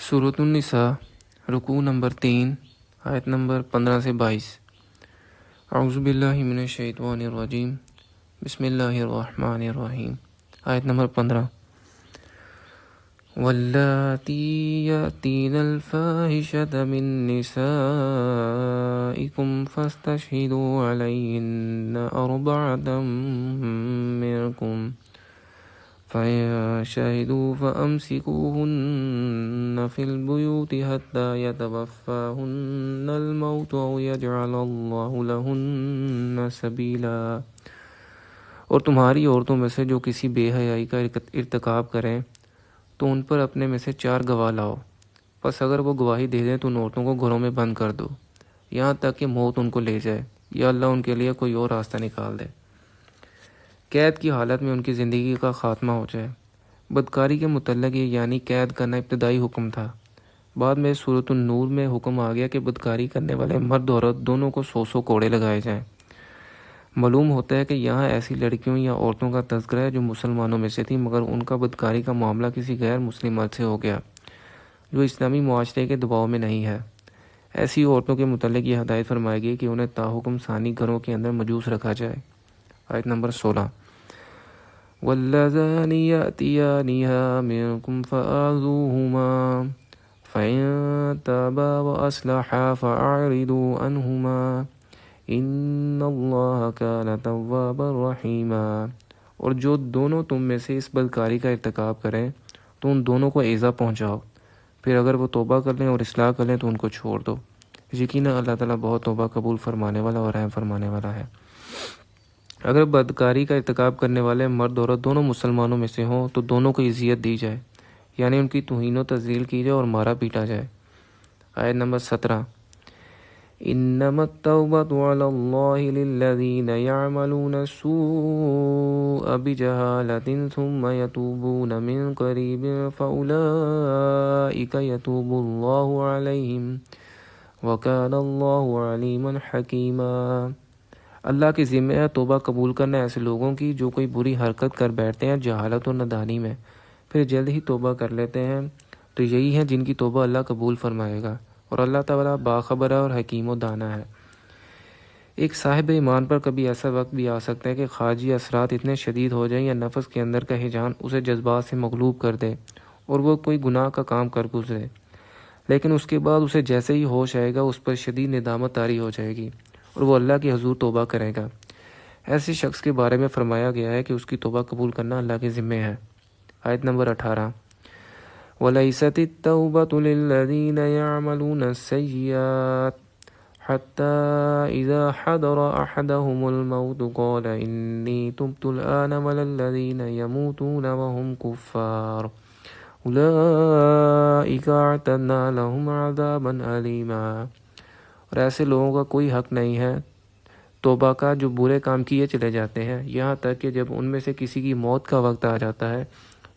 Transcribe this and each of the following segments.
سورۃ النساء رکوع نمبر 3 آیت نمبر 15 سے 22۔ اعوذ باللہ من الشیطان الرجیم، بسم اللہ الرحمن الرحیم۔ آیت نمبر 15۔ واللاتی یأتین الفاحشۃ من نسائکم فاستشہدوا علیہن أربعة منکم فإن شهدوا فأمسكوهن في البيوت حتى يتوفاهن الموت أو يجعل الله لهن سبيلا۔ اور تمہاری عورتوں میں سے جو کسی بے حیائی کا ارتکاب کریں تو ان پر اپنے میں سے 4 گواہ لاؤ، پس اگر وہ گواہی دے دیں تو ان عورتوں کو گھروں میں بند کر دو یہاں تک کہ موت ان کو لے جائے یا اللہ ان کے لیے کوئی اور راستہ نکال دے، قید کی حالت میں ان کی زندگی کا خاتمہ ہو جائے۔ بدکاری کے متعلق یہ یعنی قید کرنا ابتدائی حکم تھا۔ بعد میں سورۃ النور میں حکم آ گیا کہ بدکاری کرنے والے مرد عورت دونوں کو 100 کوڑے لگائے جائیں۔ معلوم ہوتا ہے کہ یہاں ایسی لڑکیوں یا عورتوں کا تذکرہ ہے جو مسلمانوں میں سے تھیں مگر ان کا بدکاری کا معاملہ کسی غیر مسلم مرد سے ہو گیا جو اسلامی معاشرے کے دباؤ میں نہیں ہے۔ ایسی عورتوں کے متعلق یہ ہدایت فرمائی گئی کہ انہیں تاحکم ثانی گھروں کے اندر مجوس رکھا جائے۔ آیت نمبر 16۔ واللذان یأتیانها منکم فآذوہما فإن تابا وأصلحا فأعرضوا عنہما ان اللہ کان توابا رحیما۔ اور جو دونوں تم میں سے اس بدکاری کا ارتکاب کریں تو ان دونوں کو ایذا پہنچاؤ، پھر اگر وہ توبہ کر لیں اور اصلاح کر لیں تو ان کو چھوڑ دو، یقینا اللہ تعالیٰ بہت توبہ قبول فرمانے والا اور رحم فرمانے والا ہے۔ اگر بدکاری کا ارتکاب کرنے والے مرد عورت دونوں مسلمانوں میں سے ہوں تو دونوں کو اذیت دی جائے، یعنی ان کی توہین و تذلیل کی جائے اور مارا پیٹا جائے۔ آیت نمبر 17۔ انما التوبۃ علی اللہ للذین یعملون السوء بجہالۃ ثم یتوبون من قریب فاولئک یتوب اللہ علیہم وکان اللہ علیما حکیما۔ اللہ کے ذمہ ہے توبہ قبول کرنا ایسے لوگوں کی جو کوئی بری حرکت کر بیٹھتے ہیں جہالت اور نادانی میں، پھر جلد ہی توبہ کر لیتے ہیں، تو یہی ہیں جن کی توبہ اللہ قبول فرمائے گا، اور اللہ تعالیٰ باخبر ہے اور حکیم و دانا ہے۔ ایک صاحب ایمان پر کبھی ایسا وقت بھی آ سکتا ہے کہ خارجی اثرات اتنے شدید ہو جائیں یا نفس کے اندر کا ہیجان اسے جذبات سے مغلوب کر دے اور وہ کوئی گناہ کا کام کر گزرے، لیکن اس کے بعد اسے جیسے ہی ہوش آئے گا اس پر شدید ندامت طاری ہو جائے گی اور وہ اللہ کے حضور توبہ کرے گا۔ ایسے شخص کے بارے میں فرمایا گیا ہے کہ اس کی توبہ قبول کرنا اللہ کے ذمہ ہے۔ آیت نمبر 18۔ وَلَيْسَتِ التَّوْبَةُ لِلَّذِينَ يَعْمَلُونَ السَّيِّئَاتِ حَتَّى إِذَا حَضَرَ أَحَدَهُمُ الْمَوْتُ قَالَ إِنِّي تُبْتُ الْآنَ وَلَا الَّذِينَ يَمُوتُونَ وَهُمْ كُفَّارٌ أُولَئِكَ أَعْتَدْنَا لَهُمْ عَذَابًا أَلِيمًا۔ اور ایسے لوگوں کا کوئی حق نہیں ہے توبہ کا جو برے کام کیے چلے جاتے ہیں یہاں تک کہ جب ان میں سے کسی کی موت کا وقت آ جاتا ہے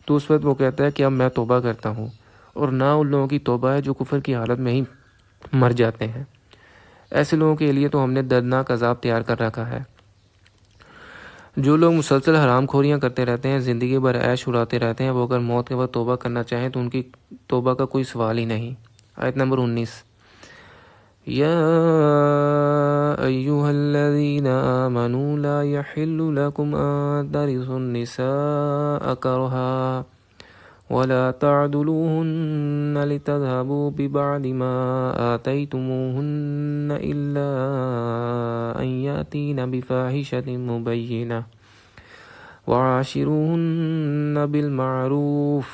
تو اس وقت وہ کہتا ہے کہ اب میں توبہ کرتا ہوں، اور نہ ان لوگوں کی توبہ ہے جو کفر کی حالت میں ہی مر جاتے ہیں۔ ایسے لوگوں کے لیے تو ہم نے دردناک عذاب تیار کر رکھا ہے۔ جو لوگ مسلسل حرام خوریاں کرتے رہتے ہیں، زندگی بھر عیش اڑاتے رہتے ہیں، وہ اگر موت کے بعد توبہ کرنا چاہیں تو ان کی توبہ کا کوئی سوال ہی نہیں۔ آیت نمبر 19۔ یا ایہا الذین آمنوا لا یحل لکم ان ترثوا النساء کرہا ولا تعدلوہن لتذہبوا ببعض ما آتیتموہن الا ان یاتین بفاحشۃ مبینہ وعاشروہن بالمعروف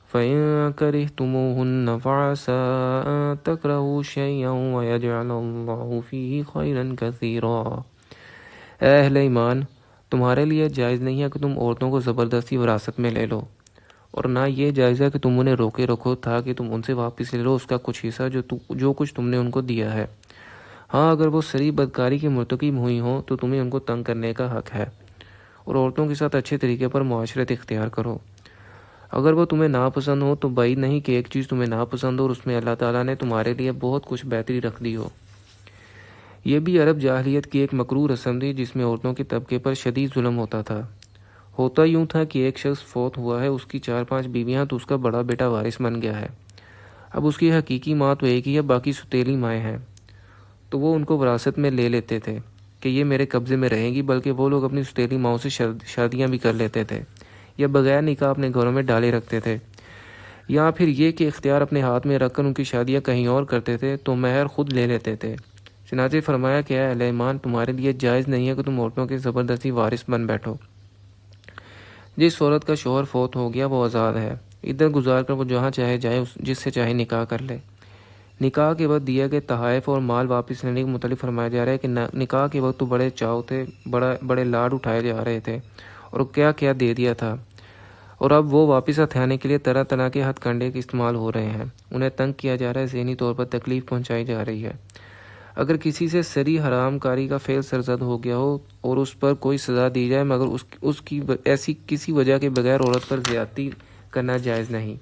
فَإِن كَرِهْتُمُوهُنَّ فَعَسَىٰ أَن تَكْرَهُوا شَيْئًا وَيَجْعَلَ اللَّهُ فِيهِ خَيْرًا كَثِيرًا۔ اے اہل ایمان، تمہارے لیے جائز نہیں ہے کہ تم عورتوں کو زبردستی وراثت میں لے لو، اور نہ یہ جائز ہے کہ تم انہیں روکے رکھو تھا کہ تم ان سے واپس لے لو اس کا کچھ حصہ جو کچھ تم نے ان کو دیا ہے۔ ہاں اگر وہ صریح بدکاری کے مرتکب ہوئی ہوں تو تمہیں ان کو تنگ کرنے کا حق ہے، اور عورتوں کے ساتھ اچھے طریقے پر معاشرت اختیار کرو۔ اگر وہ تمہیں ناپسند ہو تو بعید نہیں کہ ایک چیز تمہیں ناپسند ہو اور اس میں اللہ تعالیٰ نے تمہارے لیے بہت کچھ بہتری رکھ دی ہو۔ یہ بھی عرب جاہلیت کی ایک مکروہ رسم تھی جس میں عورتوں کے طبقے پر شدید ظلم ہوتا تھا۔ ہوتا یوں تھا کہ ایک شخص فوت ہوا ہے، اس کی 4-5 بیویاں تو اس کا بڑا بیٹا وارث بن گیا ہے۔ اب اس کی حقیقی ماں تو ایک ہی ہے، باقی ستیلی مائیں ہیں، تو وہ ان کو وراثت میں لے لیتے تھے کہ یہ میرے قبضے میں رہیں گی، بلکہ وہ لوگ اپنی ستیلی ماؤں سے شادیاں بھی کر لیتے تھے یا بغیر نکاح اپنے گھروں میں ڈالے رکھتے تھے، یا پھر یہ کہ اختیار اپنے ہاتھ میں رکھ کر ان کی شادیاں کہیں اور کرتے تھے تو مہر خود لے لیتے تھے۔ چنانچہ فرمایا کہ اے اہل ایمان، تمہارے لیے جائز نہیں ہے کہ تم عورتوں کے زبردستی وارث بن بیٹھو۔ جس عورت کا شوہر فوت ہو گیا وہ آزاد ہے، ادھر گزار کر وہ جہاں چاہے جائے، جس سے چاہے نکاح کر لے۔ نکاح کے وقت دیے گئے تحائف اور مال واپس لینے کے متعلق فرمایا جا رہا ہے کہ نکاح کے وقت تو بڑے چاؤ تھے، بڑے لاڈ اٹھائے جا رہے تھے اور کیا کیا دے دیا تھا، اور اب وہ واپس ہتھیانے کے لیے طرح طرح کے ہتھ کنڈے کے استعمال ہو رہے ہیں، انہیں تنگ کیا جا رہا ہے، ذہنی طور پر تکلیف پہنچائی جا رہی ہے۔ اگر کسی سے سری حرام کاری کا فعل سرزد ہو گیا ہو اور اس پر کوئی سزا دی جائے، مگر اس کی ایسی کسی وجہ کے بغیر عورت پر زیادتی کرنا جائز نہیں۔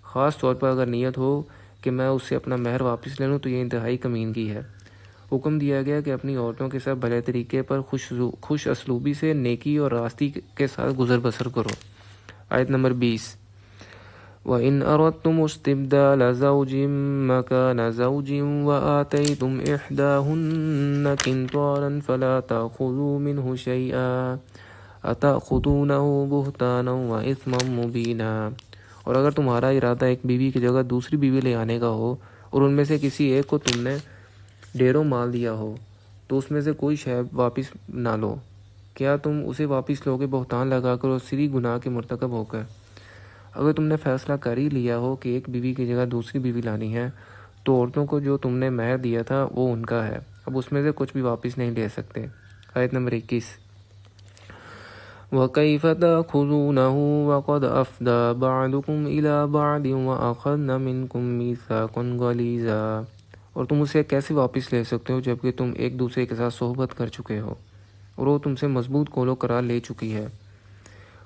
خاص طور پر اگر نیت ہو کہ میں اس سے اپنا مہر واپس لے لوں تو یہ انتہائی کمینگی ہے۔ حکم دیا گیا کہ اپنی عورتوں کے ساتھ بھلے طریقے پر خوش اسلوبی سے، نیکی اور راستی کے ساتھ گزر بسر کرو۔ آیت نمبر 20۔ وَإِنْ أَرَدْتُمُ اسْتِبْدَالَ زَوْجٍ مَّكَانَ زَوْجٍ وَآتَيْتُمْ إِحْدَاهُنَّ قِنطَارًا فَلَا تَأْخُذُوا مِنْهُ شَيْئًا أَتَأْخُذُونَهُ بُهْتَانًا وَإِثْمًا مُّبِينًا۔ اور اگر تمہارا ارادہ ایک بیوی کی جگہ دوسری بیوی لے آنے کا ہو اور ان میں سے کسی ایک کو تم نے ڈھیروں مال دیا ہو تو اس میں سے کوئی شے واپس نہ لو، کیا تم اسے واپس لوگے بہتان لگا کر اور سری گناہ کے مرتکب ہو کر؟ اگر تم نے فیصلہ کر ہی لیا ہو کہ ایک بیوی کی جگہ دوسری بیوی لانی ہے تو عورتوں کو جو تم نے مہر دیا تھا وہ ان کا ہے، اب اس میں سے کچھ بھی واپس نہیں لے سکتے۔ آیت نمبر 21۔ وَكَيْفَ تَأْخُذُونَهُ وَقَدْ أَفْضَىٰ بَعْضُكُمْ إِلَىٰ بَعْضٍ وَأَخَذْنَ مِنْكُم مِّيثَاقًا غَلِيظًا۔ اور تم اسے کیسے واپس لے سکتے ہو جبکہ تم ایک دوسرے کے ساتھ صحبت کر چکے ہو اور وہ تم سے مضبوط قول و قرار لے چکی ہے۔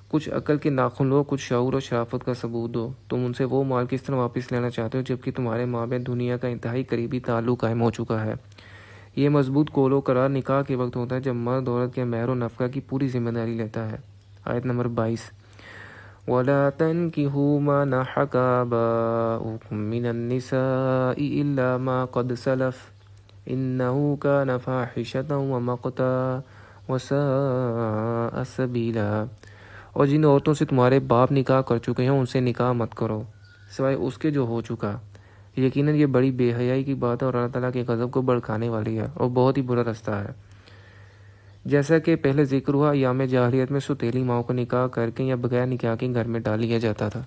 کچھ عقل کے ناخن لو، کچھ شعور اور شرافت کا ثبوت دو، تم ان سے وہ مال کس طرح واپس لینا چاہتے ہو جبکہ تمہارے مابین دنیا کا انتہائی قریبی تعلق قائم ہو چکا ہے۔ یہ مضبوط قول و قرار نکاح کے وقت ہوتا ہے جب مرد عورت کے مہر و نفقہ کی پوری ذمہ داری لیتا ہے۔ آیت نمبر 22۔ وَلَا تَنْكِحُوا مَا نَحَكَ آبَاؤُكُم مِّنَ النِّسَاءِ إِلَّا مَا قَدْ سَلَفَ إِنَّهُ كَانَ فَاحِشَةً وَمَقْتًا وَسَاءَ سَبِيلًا۔ اور جن عورتوں سے تمہارے باپ نکاح کر چکے ہیں ان سے نکاح مت کرو سوائے اس کے جو ہو چکا، یقیناً یہ بڑی بے حیائی کی بات ہے اور اللہ تعالیٰ کے غضب کو بھڑکانے والی ہے اور بہت ہی برا رستہ ہے۔ جیسا کہ پہلے ذکر ہوا، ایام جاہلیت میں ستیلی ماؤں کو نکاح کر کے یا بغیر نکاح کے گھر میں ڈال لیا جاتا تھا۔